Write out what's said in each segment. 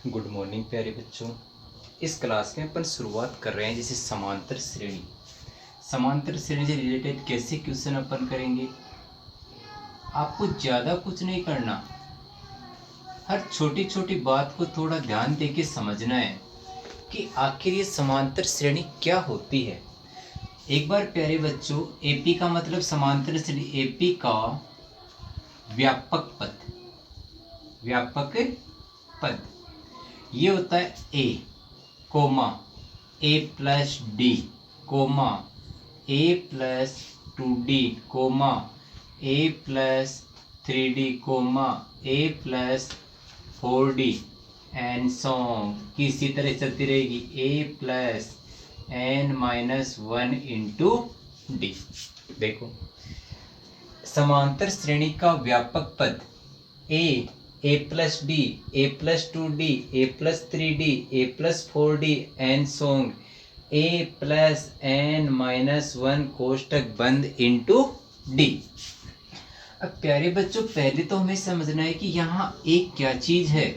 Good morning प्यारे बच्चों। इस क्लास में अपन शुरुआत कर रहे हैं जैसे समांतर श्रेणी। समांतर श्रेणी से रिलेटेड कैसे क्वेश्चन अपन करेंगे। आपको ज़्यादा कुछ नहीं करना, हर छोटी छोटी बात को थोड़ा ध्यान देके समझना है कि आखिर ये समांतर श्रेणी क्या होती है। एक बार प्यारे बच्चों, एपी का मतलब समांतर श्रेणी, एपी का व्यापक पद, व्यापक पद ये होता है A comma A plus D comma A plus 2d comma A plus 3d comma A plus 4d and so किसी तरह चलती रहेगी A plus n minus 1 into D. देखो समांतर श्रेणी का व्यापक पद A plus D, A plus 2d, A plus 3d, A plus 4d and so on A plus n minus 1 कोष्टक बंद इंटू डी। अब प्यारे बच्चों, पहले तो हमें समझना है कि यहाँ ए क्या चीज है।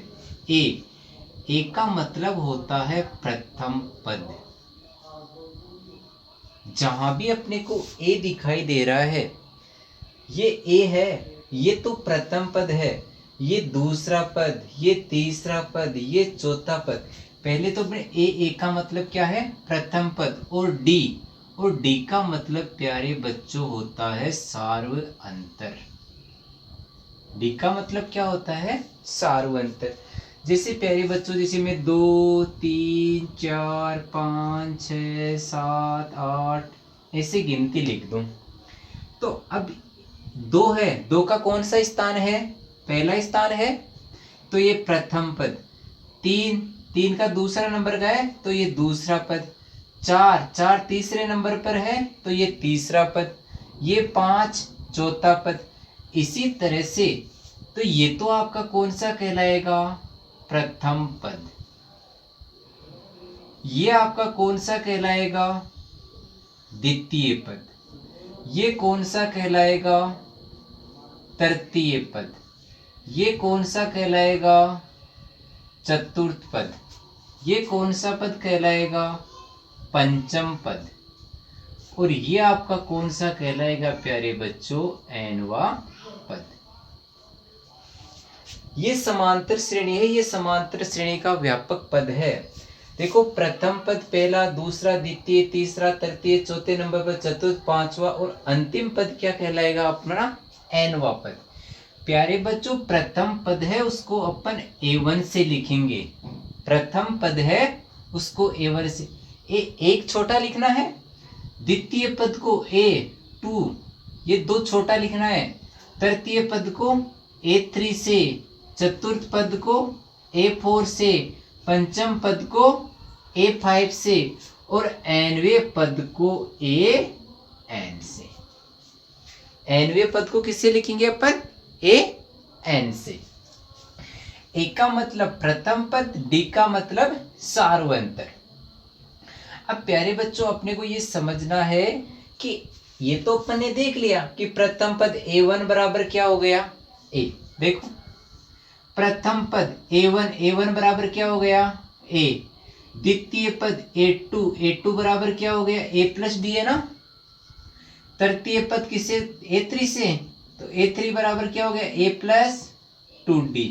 ए का मतलब होता है प्रथम पद। जहां भी अपने को ए दिखाई दे रहा है ये ए है, ये तो प्रथम पद है, ये दूसरा पद, ये तीसरा पद, ये चौथा पद। पहले तो अपने ए का मतलब क्या है, प्रथम पद। और डी का मतलब प्यारे बच्चों होता है सार्व अंतर। डी का मतलब क्या होता है, सार्व अंतर। जैसे प्यारे बच्चों, जैसे मैं 2 3 4 5 6 7 8 ऐसे गिनती लिख दूं, तो अब 2 है, 2 का कौन सा स्थान है, पहला स्थान है, तो ये प्रथम पद। 3 का दूसरा नंबर का है तो ये दूसरा पद। 4 तीसरे नंबर पर है तो ये तीसरा पद। ये 5 चौथा पद। इसी तरह से तो ये तो आपका कौन सा कहलाएगा, प्रथम पद। ये आपका कौन सा कहलाएगा, द्वितीय पद। ये कौन सा कहलाएगा, तृतीय पद। ये कौन सा कहलाएगा, चतुर्थ पद। ये कौन सा पद कहलाएगा, पंचम पद। और ये आपका कौन सा कहलाएगा प्यारे बच्चों, एनवा पद। ये समांतर श्रेणी है, ये समांतर श्रेणी का व्यापक पद है। देखो प्रथम पद पहला, दूसरा, द्वितीय, तीसरा, तृतीय, चौथे नंबर पर चतुर्थ, पांचवा और अंतिम पद क्या कहलाएगा अपना, एनवा पद। प्यारे बच्चों, प्रथम पद है उसको अपन A1 से लिखेंगे। प्रथम पद है उसको A1 से एक छोटा लिखना है, द्वितीय पद को A2 ये 2 छोटा लिखना है, तृतीय पद को A3 से, चतुर्थ पद को A4 से, पंचम पद को A5 से और एनवे पद को AN से। एनवे पद को किससे लिखेंगे अपन, AN से। ए का मतलब प्रथम पद, डी का मतलब सार्वंतर। अब प्यारे बच्चों, अपने को ये समझना है कि ये तो अपन ने देख लिया कि प्रथम पद A1 बराबर क्या हो गया, A। देखो प्रथम पद A1 बराबर क्या हो गया, A। द्वितीय पद A2 बराबर क्या हो गया, A प्लस डी है ना। तृतीय पद किससे, A3 से, तो A3 बराबर क्या हो गया, A प्लस 2d।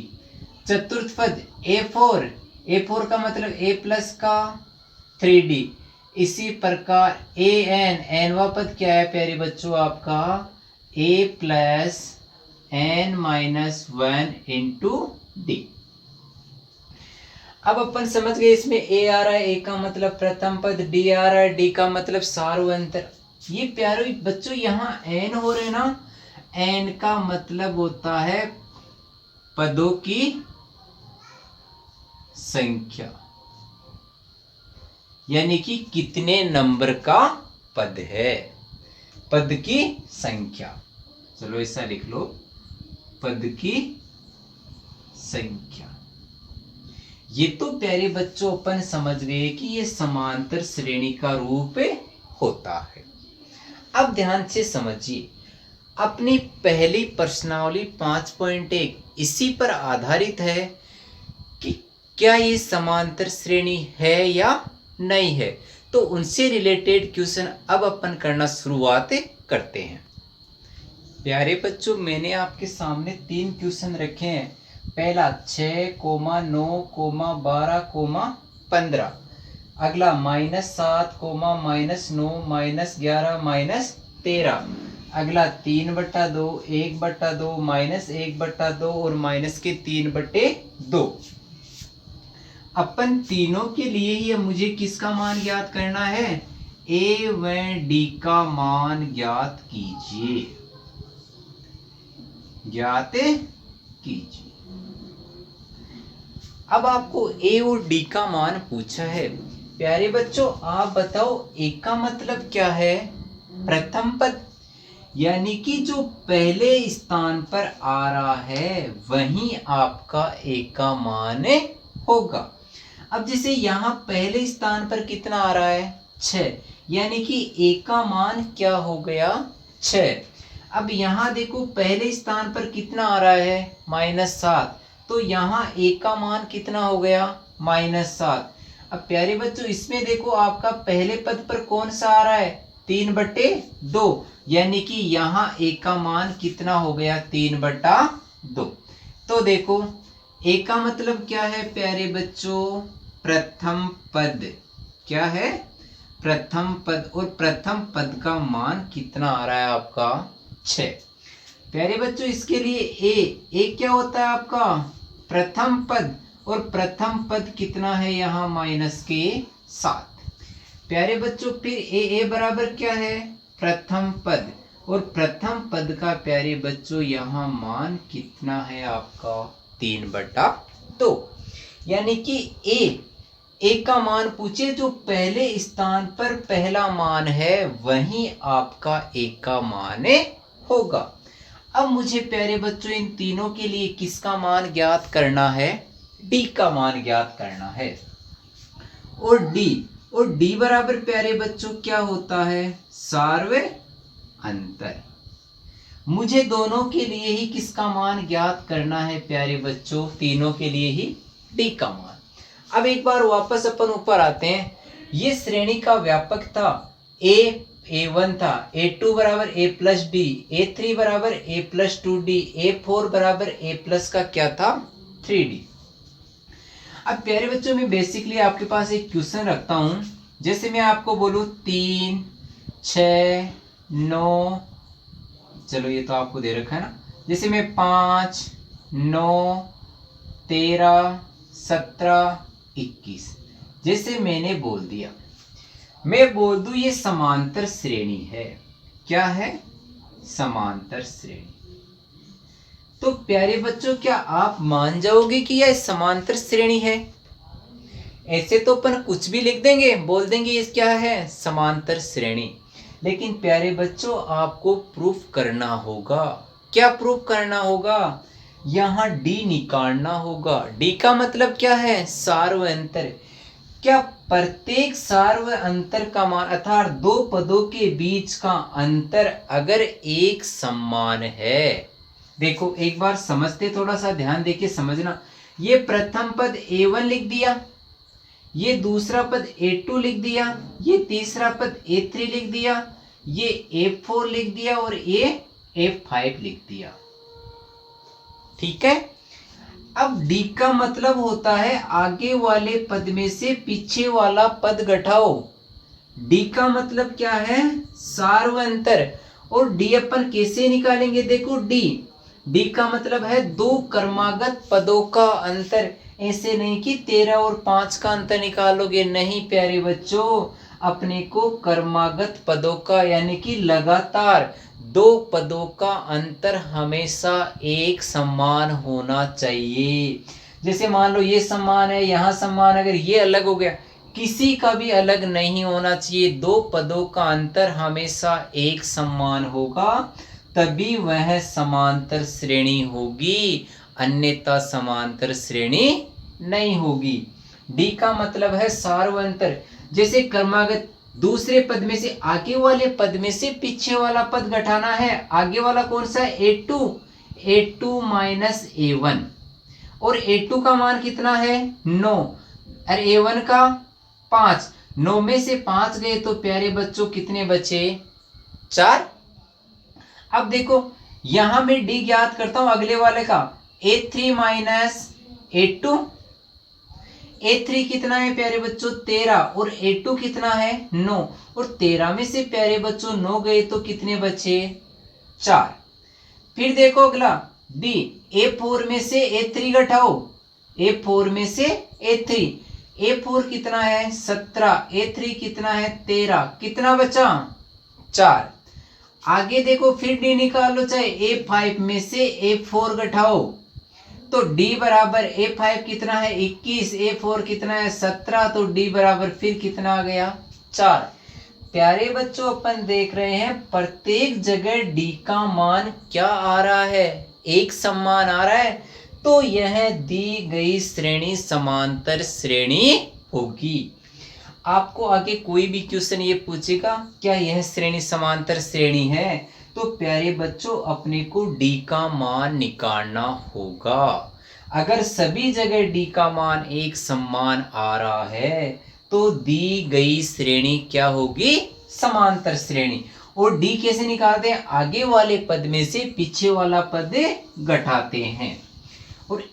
चतुर्थ पद A4 का मतलब A प्लस का 3d। इसी प्रकार एनवा पद क्या है प्यारे बच्चों आपका, A plus n minus 1 into D. अब अपन समझ गए इसमें A आ रहा है, A का मतलब प्रथम पद, D आ रहा है, D का मतलब सार्वंतर। ये प्यारे बच्चों यहाँ n हो रहे ना, n का मतलब होता है पदों की संख्या, यानी कि कितने नंबर का पद है, पद की संख्या। चलो ऐसा लिख लो, पद की संख्या। ये तो प्यारे बच्चों अपन समझ गए कि ये समांतर श्रेणी का रूप होता है। अब ध्यान से समझिए, अपनी पहली प्रश्नावली 5.1 इसी पर आधारित है कि क्या ये समांतर श्रेणी है या नहीं है। तो उनसे रिलेटेड क्वेश्चन अब अपन करना शुरुआत करते हैं। प्यारे बच्चों, मैंने आपके सामने 3 क्वेश्चन रखे हैं। पहला 6, 9, 12, 15। अगला -7, -9, -11, -13। अगला 3/2, 1/2, -1/2 और माइनस के 3/2। अपन तीनों के लिए ही मुझे किसका मान ज्ञात करना है, ए व डी का मान ज्ञात कीजिए, ज्ञात कीजिए। अब आपको ए और डी का मान पूछा है। प्यारे बच्चों, आप बताओ ए का मतलब क्या है, प्रथम पद, यानी कि जो पहले स्थान पर आ रहा है वही आपका ए का मान होगा। अब जैसे यहाँ पहले स्थान पर कितना आ रहा है, 6, यानी कि ए का मान क्या हो गया, 6। अब यहाँ देखो पहले स्थान पर कितना आ रहा है, -7, तो यहाँ ए का मान कितना हो गया, -7। अब प्यारे बच्चों, इसमें देखो आपका पहले पद पर कौन सा आ रहा है, 3/2, यानी कि यहाँ ए का मान कितना हो गया, 3/2। तो देखो ए का मतलब क्या है प्यारे बच्चों, प्रथम पद। क्या है, प्रथम पद। और प्रथम पद का मान कितना आ रहा है आपका, 6। प्यारे बच्चों, इसके लिए ए क्या होता है आपका, प्रथम पद, और प्रथम पद कितना है यहाँ, -7। प्यारे बच्चों, फिर ए बराबर क्या है, प्रथम पद, और प्रथम पद का प्यारे बच्चों यहाँ मान कितना है आपका, 3/2। यानी कि ए का मान पूछे, जो पहले स्थान पर पहला मान है वही आपका ए का मान होगा। अब मुझे प्यारे बच्चों इन तीनों के लिए किसका मान ज्ञात करना है, डी का मान ज्ञात करना है। और डी बराबर प्यारे बच्चों क्या होता है, सार्व अंतर। मुझे दोनों के लिए ही किसका मान ज्ञात करना है प्यारे बच्चों, तीनों के लिए ही डी का मान। अब एक बार वापस अपन ऊपर आते हैं। ये श्रेणी का व्यापक था, A1 था, A2 बराबर A+D, A3 बराबर A+2D, A4 बराबर A+ का क्या था, 3D। अब प्यारे बच्चों, मैं बेसिकली आपके पास एक क्वेश्चन रखता हूं। जैसे मैं आपको बोलूं 3, 6, 9, चलो ये तो आपको दे रखा है ना। जैसे मैं 5, 9, 13, 17, 21, जैसे मैंने बोल दिया, मैं बोल दूं ये समांतर श्रेणी है। क्या है, समांतर श्रेणी। तो प्यारे बच्चों, क्या आप मान जाओगे कि यह समांतर श्रेणी है। ऐसे तो अपन कुछ भी लिख देंगे, बोल देंगे ये क्या है, समांतर श्रेणी। लेकिन प्यारे बच्चों, आपको प्रूफ करना होगा। क्या प्रूफ करना होगा, यहाँ डी निकालना होगा। डी का मतलब क्या है, सार्व अंतर। क्या प्रत्येक सार्व अंतर का मान, अर्थात दो पदों के बीच का अंतर अगर एक समान है, देखो एक बार समझते, थोड़ा सा ध्यान देके समझना। ये प्रथम पद A1 लिख दिया, ये दूसरा पद A2 लिख दिया, ये तीसरा पद A3 लिख दिया, ये A4 लिख दिया और ये A5 लिख दिया। ठीक है। अब डी का मतलब होता है आगे वाले पद में से पीछे वाला पद घटाओ। डी का मतलब क्या है, सार्व अंतर। और डी अपन कैसे निकालेंगे, देखो डी का मतलब है दो क्रमागत पदों का अंतर। ऐसे नहीं कि 13 और 5 का अंतर निकालोगे, नहीं प्यारे बच्चों, अपने को क्रमागत पदों का यानी कि लगातार दो पदों का अंतर हमेशा एक समान होना चाहिए। जैसे मान लो ये समान है, यहाँ समान, अगर ये अलग हो गया, किसी का भी अलग नहीं होना चाहिए। दो पदों का अंतर हमेशा एक समान होगा, तभी वह समांतर श्रेणी होगी, अन्यथा समांतर श्रेणी नहीं होगी। डी का मतलब है सार्व अंतर। जैसे क्रमागत, दूसरे पद में से आगे वाले पद में से पीछे वाला पद घटाना है। आगे वाला कौन सा है, A2 माइनस A1, और A2 का मान कितना है 9 और A1 का 5। 9 में से 5 गए तो प्यारे बच्चों कितने बचे 4। अब देखो यहां मैं D ज्ञात करता हूं अगले वाले का A3 माइनस A2। A3 कितना है प्यारे बच्चों 13 और A2 कितना है 9 और 13 में से प्यारे बच्चों 9 गए तो कितने बचे 4। फिर देखो अगला D A4 में से A3 घटाओ। A4 में से A3 A4 कितना है 17 A3 कितना है 13 कितना बचा 4। आगे देखो फिर D निकालो चाहे A5 में से A4 घटाओ तो D बराबर A5 कितना है 21 A4 कितना है 17 तो D बराबर फिर कितना आ गया 4। प्यारे बच्चों अपन देख रहे हैं प्रत्येक जगह D का मान क्या आ रहा है एक समान आ रहा है तो यह दी गई श्रेणी समांतर श्रेणी होगी। आपको आगे कोई भी क्वेश्चन ये पूछेगा क्या यह श्रेणी समांतर श्रेणी है तो प्यारे बच्चों अपने को D का मान निकालना होगा। अगर सभी जगह D का मान एक समान आ रहा है तो दी गई श्रेणी क्या होगी समांतर श्रेणी। और D कैसे निकालते हैं आगे वाले पद में से पीछे वाला पद घटाते हैं। और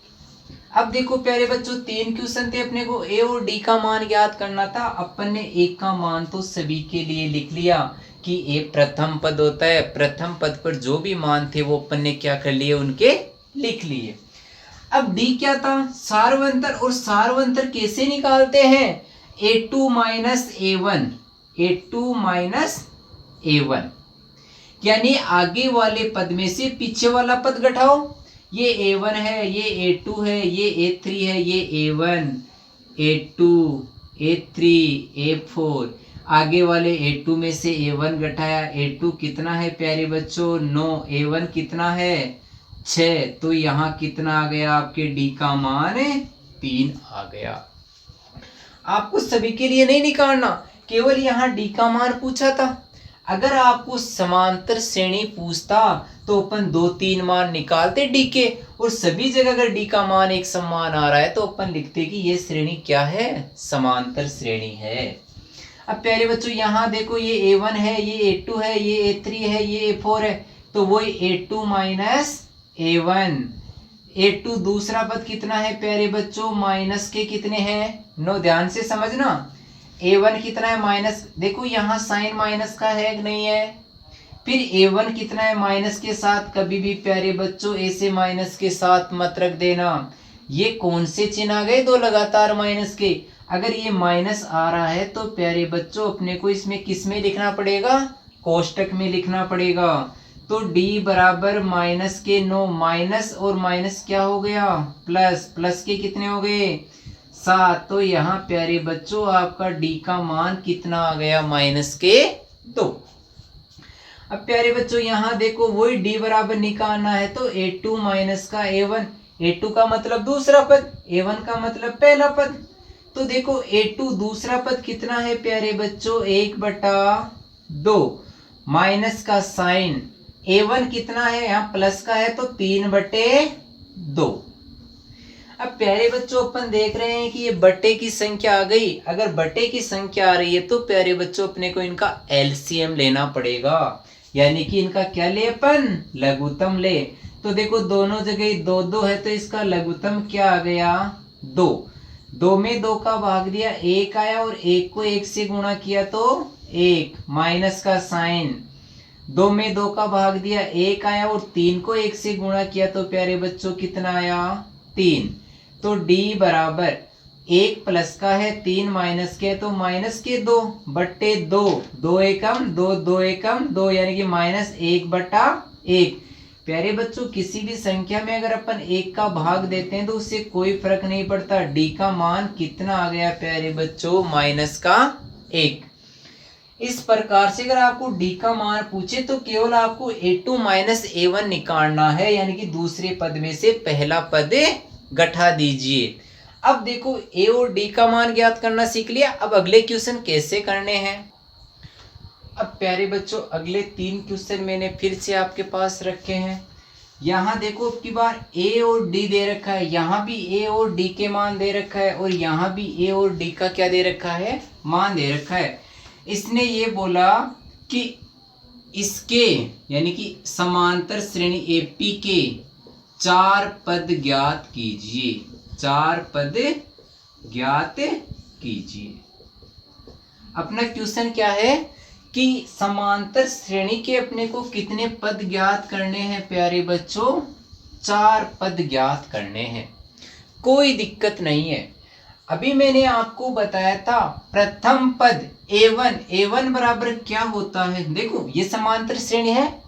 अब देखो प्यारे बच्चों 3 क्वेश्चन थे अपने को A और D का मान ज्ञात करना था। अपन ने एक का मान तो सभी के लिए लिख लिया कि A प्रथम पद होता है। प्रथम पद पर जो भी मान थे वो अपन ने क्या कर लिए उनके लिख लिए। अब D क्या था सार्वंतर। और सार्वंतर कैसे निकालते हैं A2 minus A1 A2 minus A1 यानी आगे वाले पद में से पीछे वाला पद घटाओ। ये A1 है ये A2 है ये A3 है ये A1 A2 A3 A4 आगे वाले A2 में से A1 घटाया A2 कितना है प्यारे बच्चों 9 A1 कितना है 6 तो यहाँ कितना आ गया आपके D का मान 3 आ गया। आपको सभी के लिए नहीं निकालना केवल यहाँ D का मान पूछा था। अगर आपको समांतर श्रेणी पूछता तो अपन 2-3 मान निकालते D के और सभी जगह अगर D का मान एक समान आ रहा है तो अपन लिखते कि ये श्रेणी क्या है समांतर श्रेणी है। अब प्यारे बच्चों यहाँ देखो ये A1 है ये A2 है ये A3 है ये A4 है तो वही A2 माइनस A1 A2 दूसरा पद कितना है प्यारे बच्चों माइनस के कितने हैं 9 ध्यान से समझना। A1 कितना है माइनस देखो यहाँ साइन माइनस का है कि नहीं है। फिर A1 कितना है माइनस के साथ कभी भी प्यारे बच्चों ऐसे माइनस के साथ मत रख देना। ये कौन से चिन्ह आ गए दो लगातार माइनस के। अगर ये माइनस आ रहा है तो प्यारे बच्चों अपने को इसमें किस में लिखना पड़ेगा कोष्टक में लिखना पड़ेगा। तो D बराबर माइनस के 9 माइनस और माइनस क्या हो गया प्लस प्लस के कितने हो गए 7 तो यहाँ प्यारे बच्चों आपका D का मान कितना आ गया माइनस के 2। अब प्यारे बच्चों यहाँ देखो वही D बराबर निकालना है तो A2 माइनस का A1 A2 का मतलब दूसरा पद A1 का मतलब पहला पद। तो देखो A2 दूसरा पद कितना है प्यारे बच्चों 1/2 माइनस का साइन A1 कितना है यहाँ प्लस का है तो 3/2। अब प्यारे बच्चों अपन देख रहे हैं कि ये बट्टे की संख्या आ गई। अगर बट्टे की संख्या आ रही है तो प्यारे बच्चों अपने को इनका LCM लेना पड़ेगा यानी कि इनका क्या ले अपन लघुत्तम ले। तो देखो दोनों जगह 2-2 है तो इसका लघुत्तम क्या आ गया 2। 2 में 2 का भाग दिया 1 आया और 1 को 1 से गुणा किया तो 1 माइनस का साइन 2 में 2 का भाग दिया 1 आया और 3 को 1 से गुणा किया तो प्यारे बच्चों कितना आया 3। तो D बराबर 1 प्लस का है 3 माइनस के तो माइनस के 2/2 2 एकम 2 2 एकम 2 यानी कि -1/1। प्यारे बच्चों किसी भी संख्या में अगर अपन 1 का भाग देते हैं तो उससे कोई फर्क नहीं पड़ता। D का मान कितना आ गया प्यारे बच्चों -1। इस प्रकार से अगर आपको D का मान पूछे तो केवल आपको A2 माइनस A1 निकालना है यानी कि दूसरे पद में से पहला पद घटा दीजिए। अब देखो A और D का मान ज्ञात करना सीख लिया। अब अगले क्वेश्चन कैसे करने हैं। अब प्यारे बच्चों अगले 3 क्वेश्चन मैंने फिर से आपके पास रखे हैं। यहाँ देखो अब की बार ए और डी दे रखा है, यहाँ भी ए और डी के मान दे रखा है, और यहाँ भी ए और डी का क्या दे रखा है, मान दे रखा है। इसने ये बोला कि इसके यानी कि समांतर श्रेणी एपी के 4 पद ज्ञात कीजिए, 4 पद ज्ञात कीजिए। अपना क्वेश्चन क्या है कि समांतर श्रेणी के अपने को कितने पद ज्ञात करने हैं प्यारे बच्चों, 4 पद ज्ञात करने हैं। कोई दिक्कत नहीं है। अभी मैंने आपको बताया था प्रथम पद a1 बराबर क्या होता है। देखो ये समांतर श्रेणी है,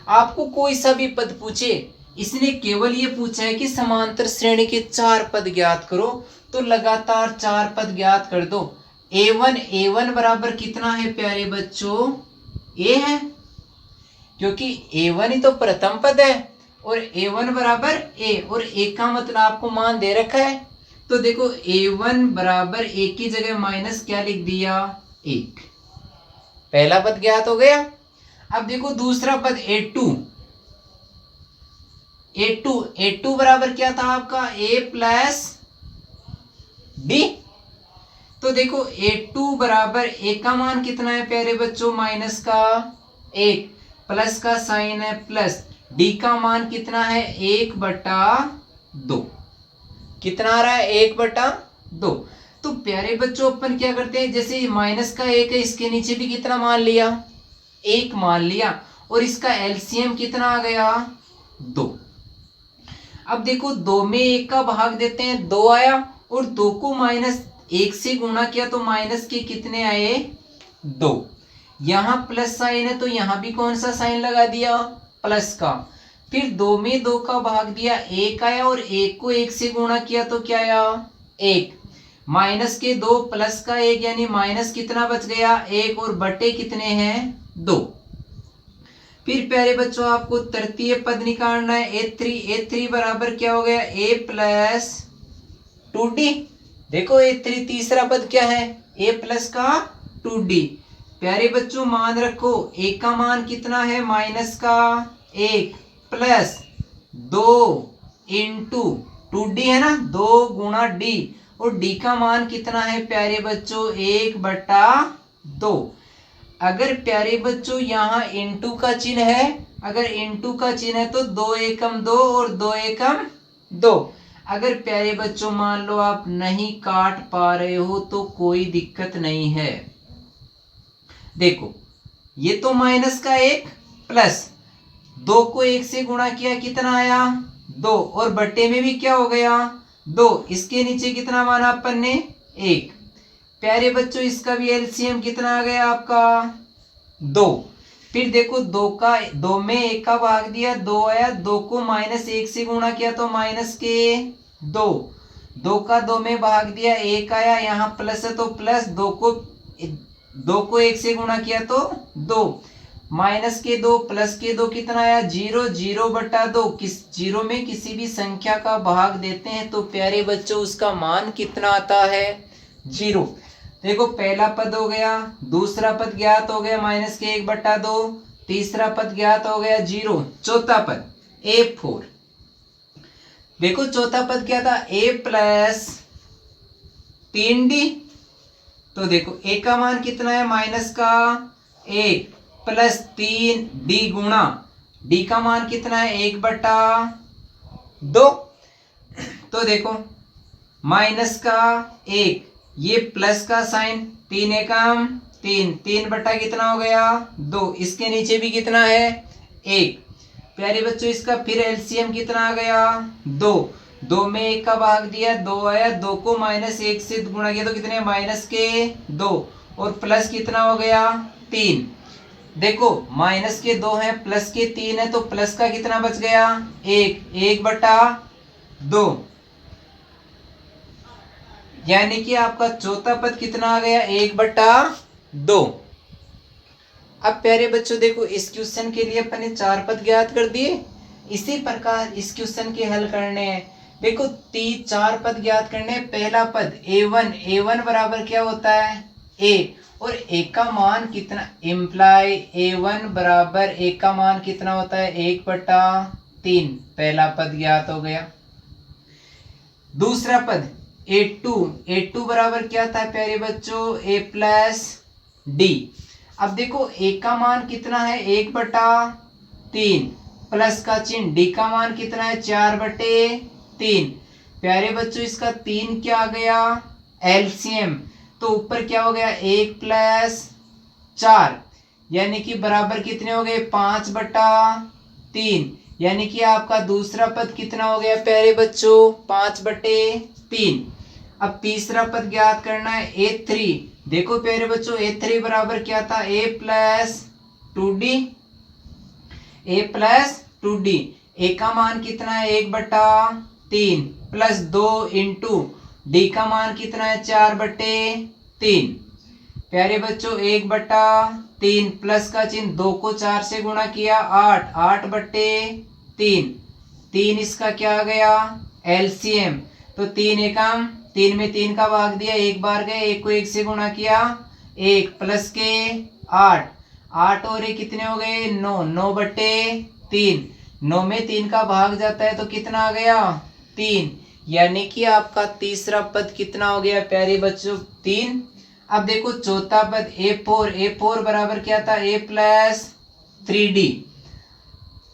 आपको कोई सा भी पद पूछे, इसने केवल ये पूछा है कि समांतर श्रेणी के 4 पद ज्ञात करो, तो लगातार 4 पद ज्ञात कर दो। a1 बराबर कितना है प्यारे बच्चों, a है, क्योंकि a1 ही तो प्रथम पद है, और a1 बराबर a, और a का मतलब आपको मान दे रखा है। तो देखो a1 बराबर a की जगह माइनस क्या लिख दिया, 1। पहला पद ज्ञात हो गया। अब देखो दूसरा पद a2 बराबर क्या था आपका, a प्लस d। तो देखो a2 बराबर a का मान कितना है प्यारे बच्चों, माइनस का 1, प्लस का साइन है प्लस, d का मान कितना है, 1/2। कितना आ रहा है, 1/2। तो प्यारे बच्चों अपन क्या करते हैं, जैसे माइनस का 1 है, इसके नीचे भी कितना मान लिया, 1 मान लिया, और इसका एलसीएम कितना आ गया, 2। अब देखो 2 में 1 का भाग देते हैं, 2 आया, और 2 को -1 से गुणा किया तो माइनस के कितने आए, 2। यहाँ प्लस साइन है तो यहाँ भी कौन सा साइन लगा दिया, प्लस का। फिर 2 में 2 का भाग दिया, 1 आया, और 1 को 1 से गुणा किया तो क्या आया, 1। माइनस के 2 प्लस का 1 यानी माइनस कितना बच गया, 1, और बटे कितने हैं, 2। फिर प्यारे बच्चों आपको तृतीय पद निकालना है, a3 बराबर क्या हो गया, a प्लस 2d। देखो a3 तीसरा पद क्या है, a प्लस का 2d। प्यारे बच्चों मान रखो a का मान कितना है, माइनस का 1 प्लस 2 इंटू 2d है ना, 2 गुणा d, और d का मान कितना है प्यारे बच्चों, 1/2। अगर प्यारे बच्चों यहाँ इंटू का चिन्ह है, अगर इंटू का चिन्ह है तो 2 एकम 2 और 2 एकम 2। अगर प्यारे बच्चों मान लो आप नहीं काट पा रहे हो तो कोई दिक्कत नहीं है। देखो ये तो माइनस का 1 प्लस 2 को 1 से गुणा किया कितना आया, 2, और बट्टे में भी क्या हो गया, 2। इसके नीचे कितना माना अपन ने, 1। प्यारे बच्चों इसका भी एलसीएम कितना आ गया आपका, 2। फिर देखो 2 में 1 का भाग दिया, 2 आया, 2 को -1 से गुणा किया तो माइनस के 2, 2 का 2 में भाग दिया, 1 आया, यहाँ प्लस है तो प्लस, 2 को 1 से गुणा किया तो 2, माइनस के 2 प्लस के 2 कितना आया, 0, 0/2। किस 0 में किसी भी संख्या का भाग देते हैं तो प्यारे बच्चों उसका मान कितना आता है, 0। देखो पहला पद हो गया, दूसरा पद ज्ञात हो गया माइनस के 1/2, तीसरा पद ज्ञात हो गया 0, चौथा पद a4। देखो चौथा पद क्या था, a प्लस 3d। तो देखो a का मान कितना है, माइनस का 1 प्लस 3d गुणा d का मान कितना है, 1/2। तो देखो माइनस का 1, ये प्लस का साइन, 3 एकम 3, 3 बटा कितना हो गया, 2। इसके नीचे भी कितना है, 1। प्यारे बच्चों इसका फिर एलसीएम कितना आ गया, 2। 2 में 1 का भाग दिया, 2 आया, 2 को -1 से गुणा किया तो कितने, माइनस के 2, और प्लस कितना हो गया, 3। देखो माइनस के 2 है, प्लस के 3 है, तो प्लस का कितना बच गया, 1/2। यानी कि आपका चौथा पद कितना आ गया, 1/2। अब प्यारे बच्चों देखो इस क्वेश्चन के लिए अपन ने 4 पद ज्ञात कर दिए। इसी प्रकार इस क्वेश्चन के हल करने हैं। देखो 4 पद ज्ञात करने हैं। पहला पद a1 बराबर क्या होता है, a, और a का मान कितना, इम्प्लाई a1 बराबर a का मान कितना होता है, 1/2। 3, पहला पद ज्ञात हो गया। दूसरा पद a2 बराबर क्या था प्यारे बच्चों, a प्लस d। अब देखो a का मान कितना है 1/3 प्लस का चिन्ह, d का मान कितना है 4/3। प्यारे बच्चों इसका 3 क्या आ गया एलसीएम, तो ऊपर क्या हो गया 1 प्लस 4, यानी कि बराबर कितने हो गए 5/3, यानी कि आपका दूसरा पद कितना हो गया प्यारे बच्चों 5/3। अब तीसरा पद ज्ञात करना है a3। देखो प्यारे बच्चों a3 बराबर क्या था a प्लस 2d, a का मान कितना है 1/3 प्लस 2 इंटू d का मान कितना है 4/3। प्यारे बच्चों 1/3 प्लस का चिन्ह, 2 को 4 से गुणा किया 8/3। 3 इसका क्या आ गया एलसीएम, तो 3 एकम 3 में 3 का भाग दिया, एक बार गए, 1 को 1 से गुणा किया 1 प्लस के 8 और ये कितने हो गए 9/3। 9 में 3 का भाग जाता है तो कितना आ गया 3, यानी कि आपका तीसरा पद कितना हो गया प्यारे बच्चों 3। अब देखो चौथा पद a4 बराबर क्या था a प्लस 3d।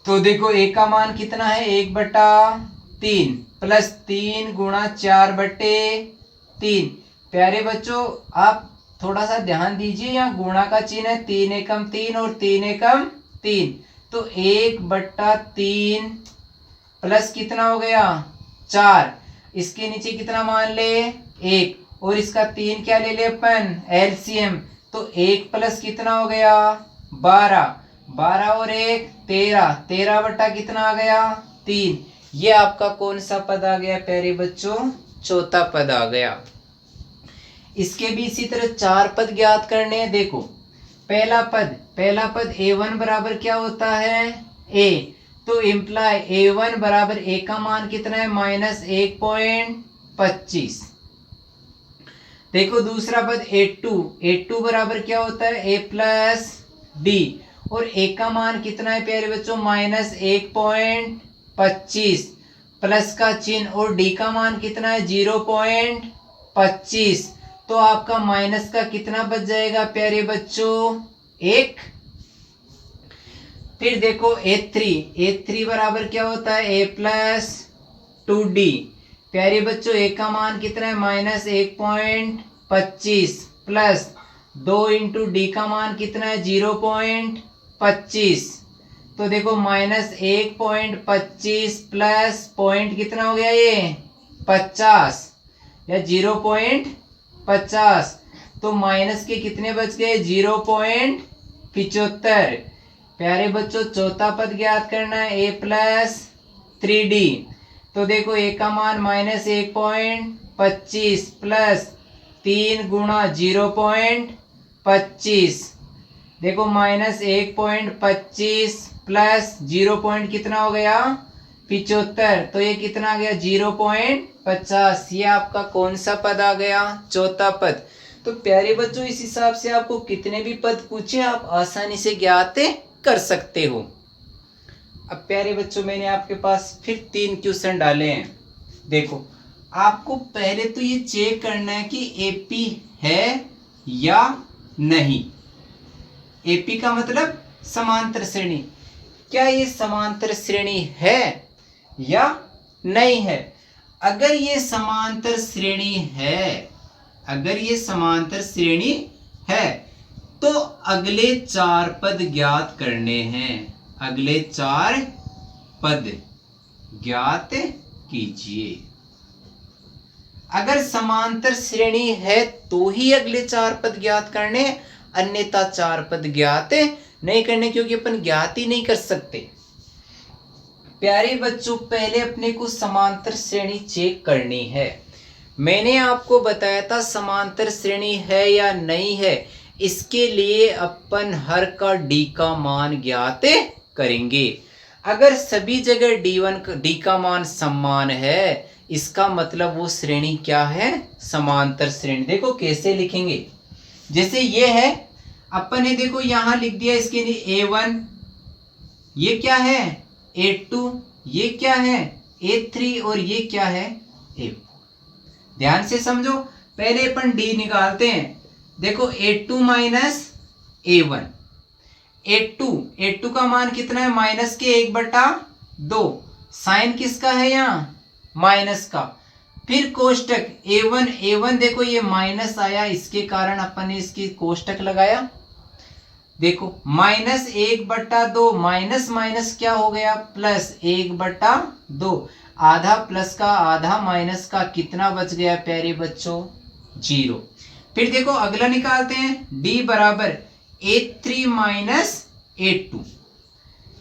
तो देखो a का मान कितना है 1/3 प्लस 3 गुणा 4/3। प्यारे बच्चों आप थोड़ा सा ध्यान दीजिए, यहाँ गुणा का चिन्ह है, 3 एकम 3 और 3 एकम 3, तो 1/3 प्लस कितना हो गया 4, इसके नीचे कितना मान ले 1, और इसका 3 क्या ले ले अपन एलसीएम, तो 1 प्लस कितना हो गया 12 और 1 13 बटा कितना आ गया 3। ये आपका कौन सा पद आ गया प्यारे बच्चों चौथा पद आ गया। इसके भी इसी तरह 4 पद ज्ञात करने हैं। देखो पहला पद a1 बराबर क्या होता है a, तो इम्प्लाई a1 बराबर a का मान कितना है -1.25। देखो दूसरा पद a2 बराबर क्या होता है a प्लस d, और a का मान कितना है प्यारे बच्चों -1.25 प्लस का चिन्ह, और d का मान कितना है 0.25, तो आपका माइनस का कितना बच जाएगा प्यारे बच्चों 1। फिर देखो a3 बराबर क्या होता है a प्लस 2d। प्यारे बच्चों a का मान कितना है -1.25 प्लस 2 इंटू d का मान कितना है 0.25, तो देखो -1.25 प्लस पॉइंट कितना हो गया ये 50 या 0.50, तो माइनस के कितने बच गए 0.75। प्यारे बच्चों चौथा पद ज्ञात करना है a प्लस 3d। तो देखो a का मान -1.25 प्लस 3 गुणा 0.25, देखो -1.25 प्लस 0 कितना हो गया 75, तो ये कितना आ गया 0.50। ये आपका कौन सा पद आ गया चौथा पद। तो प्यारे बच्चों इस हिसाब से आपको कितने भी पद पूछे आप आसानी से ज्ञात कर सकते हो। अब प्यारे बच्चों मैंने आपके पास फिर 3 क्वेश्चन डाले हैं। देखो आपको पहले तो ये चेक करना है कि एपी है या नहीं। एपी का मतलब समांतर श्रेणी, क्या ये समांतर श्रेणी है या नहीं है। अगर ये समांतर श्रेणी है, तो अगले 4 पद ज्ञात करने हैं। अगले 4 पद ज्ञात कीजिए। अगर समांतर श्रेणी है तो ही अगले 4 पद ज्ञात करने, अन्यथा 4 पद ज्ञात नहीं करने, क्योंकि अपन ज्ञात ही नहीं कर सकते। प्यारे बच्चों पहले अपने को समांतर श्रेणी चेक करनी है। मैंने आपको बताया था समांतर श्रेणी है या नहीं है, इसके लिए अपन हर का d का मान ज्ञात करेंगे। अगर सभी जगह d का मान समान है, इसका मतलब वो श्रेणी क्या है समांतर श्रेणी। देखो कैसे लिखेंगे, जैसे ये है अपन ने देखो यहां लिख दिया इसके लिए a1, ये क्या है a2, ये क्या है A3 और ये क्या है A4। ध्यान से समझो, पहले अपन D निकालते हैं। देखो A2 माइनस A1, A2 का मान कितना है माइनस के 1/2, साइन किसका है यहाँ माइनस का। फिर कोष्टक A1 देखो ये माइनस आया, इसके कारण अपन ने इसकी कोष्टक लगाया। देखो माइनस 1/2, माइनस माइनस क्या हो गया प्लस 1/2, आधा प्लस का आधा माइनस का, कितना बच गया प्यारे बच्चों 0। फिर देखो अगला निकालते हैं D बराबर A3 माइनस A2।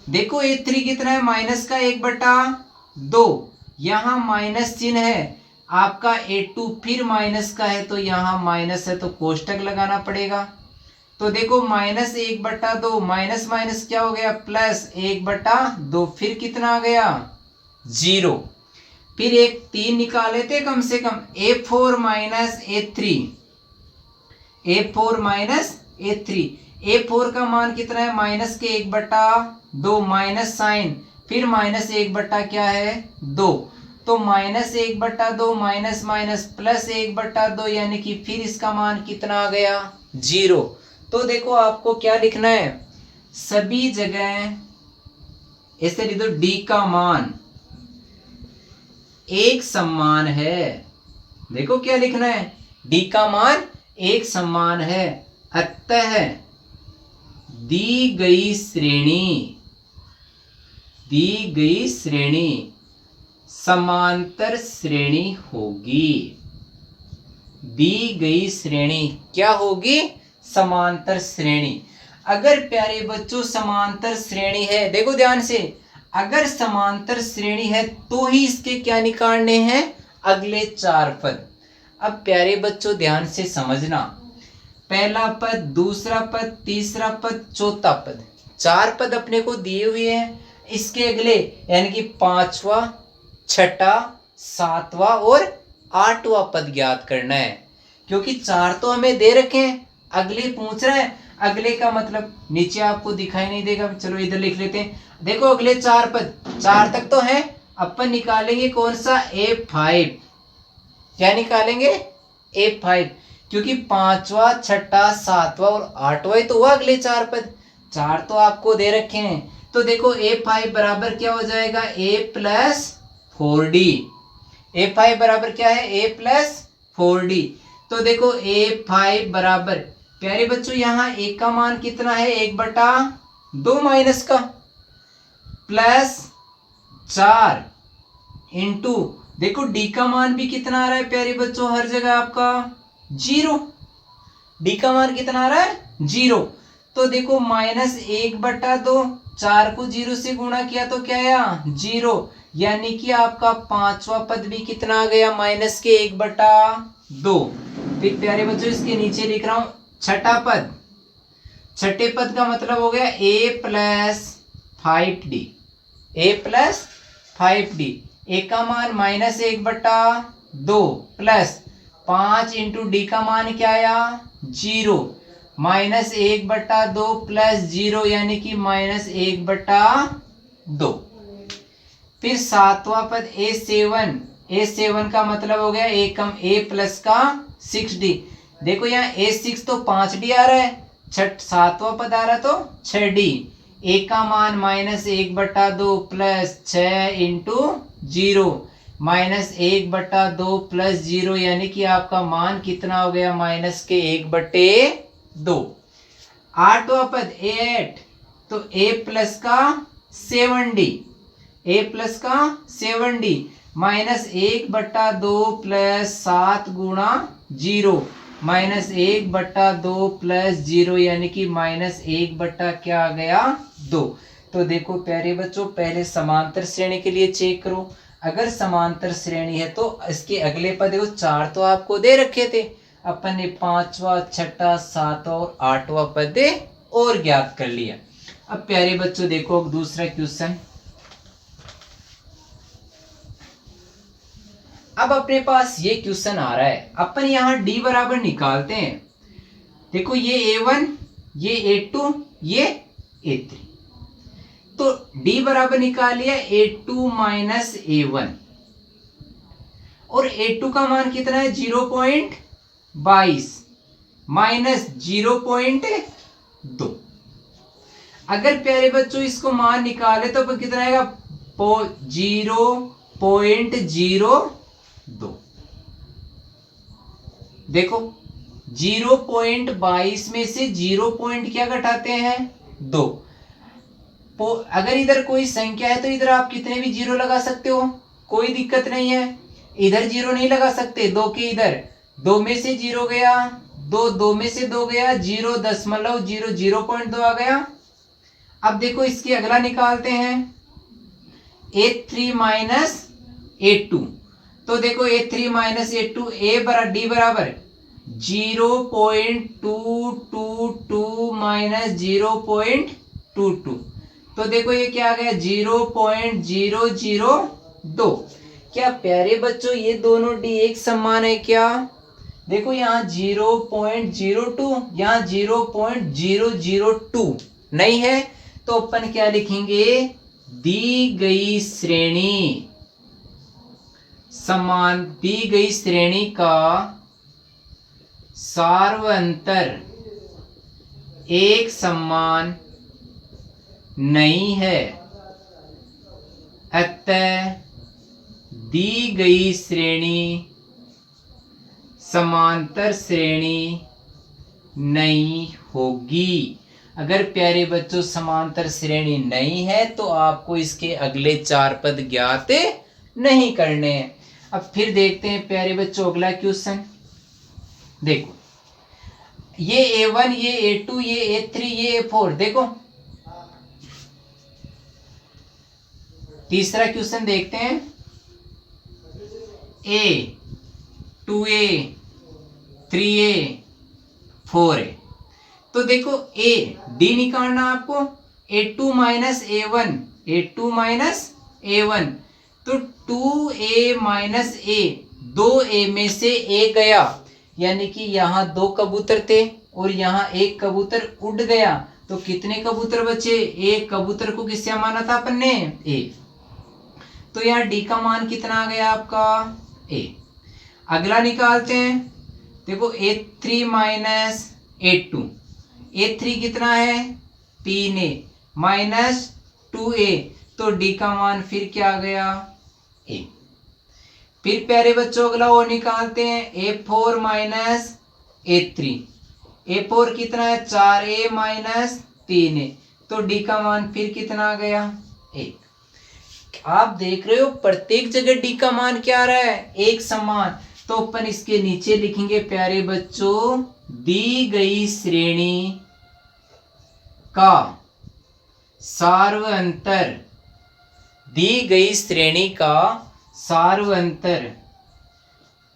देखो A3 कितना है माइनस का 1/2, यहां माइनस चिन्ह है। आपका A2 फिर माइनस का है तो यहां माइनस है तो कोष्टक लगाना पड़ेगा। तो देखो माइनस 1/2, माइनस माइनस क्या हो गया प्लस 1/2, फिर कितना आ गया 0। फिर एक 3 निकाले थे कम से कम, A4 minus A3, A4 minus A3। A4 का मान कितना है माइनस के 1/2, माइनस साइन, फिर माइनस 1 क्या है 2, तो माइनस 1/2 माइनस माइनस प्लस 1/2, यानी कि फिर इसका मान कितना आ गया 0। तो देखो आपको क्या लिखना है, सभी जगह ऐसे लिख दो D का मान एक समान है। देखो क्या लिखना है, D का मान एक समान है, अतः दी गई श्रेणी समांतर श्रेणी होगी। दी गई श्रेणी क्या होगी समांतर श्रेणी। अगर प्यारे बच्चों समांतर श्रेणी है, देखो ध्यान से, अगर समांतर श्रेणी है तो ही इसके क्या निकालने हैं अगले 4 पद। अब प्यारे बच्चों ध्यान से समझना, पहला पद, दूसरा पद, तीसरा पद, चौथा पद, 4 पद अपने को दिए हुए हैं। इसके अगले यानी कि 5वां, 6ठा, 7वां और 8वां पद ज्ञात करना है, क्योंकि 4 तो हमें दे रखे हैं, अगले पूछ रहा है। अगले का मतलब नीचे आपको दिखाई नहीं देगा, चलो इधर लिख लेते हैं। देखो अगले 4 पद, 4 तक तो है, अपन निकालेंगे कौन सा A5। क्या निकालेंगे A5, क्योंकि 5वां, 6ठा, 7वां और 8वां तो हुआ अगले 4 पद, 4 तो आपको दे रखे हैं। तो देखो A5 बराबर क्या हो जाएगा A प्लस 4D। A5 बराबर क्या है A प्लस 4D। तो देखो A5 बराबर प्यारे बच्चों यहाँ A का मान कितना है 1/2 माइनस का प्लस 4 इंटू, देखो D का मान भी कितना आ रहा है प्यारे बच्चों हर जगह आपका 0। D का मान कितना आ रहा है 0। तो देखो माइनस 1/2, 4 को 0 से गुणा किया तो क्या आया 0, यानी कि आपका 5वां पद भी कितना आ गया माइनस के 1/2। फिर प्यारे बच्चों इसके नीचे लिख रहा हूं 6ठा पद, 6ठे पद का मतलब हो गया A plus 5D। A plus 5D, A का मान माइनस 1/2 प्लस 5 इंटू D का मान क्या आया 0, माइनस 1/2 प्लस 0 यानी कि माइनस 1/2। फिर 7वां पद A7 का मतलब हो गया A कम A प्लस का 6D। देखो यहाँ A6 तो 5D आ रहा है, 7वां पद आ रहा तो 6D। A का मान minus 1/2 plus 6 into 0, minus 1/2 plus 0 यानी कि आपका मान कितना हो गया माइनस के 1/2। 8वां पद A8, तो A प्लस का 7D, A प्लस का 7D माइनस 1/2 प्लस 7 गुणा 0, माइनस 1/2 प्लस 0 यानी कि माइनस 1 क्या आ गया 2। तो देखो प्यारे बच्चों पहले समांतर श्रेणी के लिए चेक करो, अगर समांतर श्रेणी है तो इसके अगले पद वो 4 तो आपको दे रखे थे, अपन ने 5वां, 6ठा, 7वां और 8वां पद और ज्ञात कर लिया। अब प्यारे बच्चों देखो दूसरा क्वेश्चन। अब अपने पास ये क्वेश्चन आ रहा है, अपन यहां D बराबर निकालते हैं। देखो ये A1, ये A2, ये A3। तो D बराबर निकालिए A2 माइनस A1, और A2 का मान कितना है 0.22 माइनस 0.2। अगर प्यारे बच्चों इसको मान निकाले तो कितना आएगा 0.02। देखो 0.22 में से 0 पॉइंट क्या घटाते हैं 2। अगर इधर कोई संख्या है तो इधर आप कितने भी जीरो लगा सकते हो, कोई दिक्कत नहीं है। इधर जीरो नहीं लगा सकते, 2 के इधर 2 में से 0 गया, 2 में से 2 गया, 0.0 आ गया। अब देखो इसके अगला निकालते हैं A3 माइनस A2। तो देखो A3 माइनस A2 D बराबर 0.222 माइनस 0.22। तो देखो ये क्या आ गया 0.002। क्या प्यारे बच्चों ये दोनों D एक समान है क्या? देखो यहाँ 0.02, यहाँ 0.002 नहीं है, तो अपन क्या लिखेंगे दी गई श्रेणी का सार्वअंतर एक समान नहीं है, अतः दी गई श्रेणी समांतर श्रेणी नहीं होगी। अगर प्यारे बच्चों समांतर श्रेणी नहीं है तो आपको इसके अगले 4 पद ज्ञात नहीं करने हैं। अब फिर देखते हैं प्यारे बच्चों अगला क्वेश्चन। देखो ये A1, ये A2, ये A3, ये A4। देखो तीसरा क्वेश्चन देखते हैं A 2A 3A 4A। तो देखो D निकालना आपको A2 माइनस A1, तो 2A माइनस A 2A में से A गया, यानी कि यहाँ 2 कबूतर थे और यहाँ एक कबूतर उड़ गया, तो कितने कबूतर बचे? एक कबूतर को किससे माना था अपन ने A। तो यहाँ D का मान कितना आ गया आपका A। अगला निकालते हैं, देखो A3 माइनस A2। A3 कितना है 3A माइनस 2A, तो D का मान फिर क्या आ गया A। फिर प्यारे बच्चों अगला वो निकालते हैं A4 माइनस A3। A4 कितना है 4A माइनस 3A, तो D का मान फिर कितना आ गया 1। आप देख रहे हो प्रत्येक जगह D का मान क्या आ रहा है एक समान। तो अपन इसके नीचे लिखेंगे प्यारे बच्चों दी गई श्रेणी का सार्वअंतर, दी गई श्रेणी का सार्वअंतर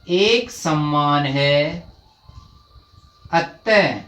एक समान है, अतः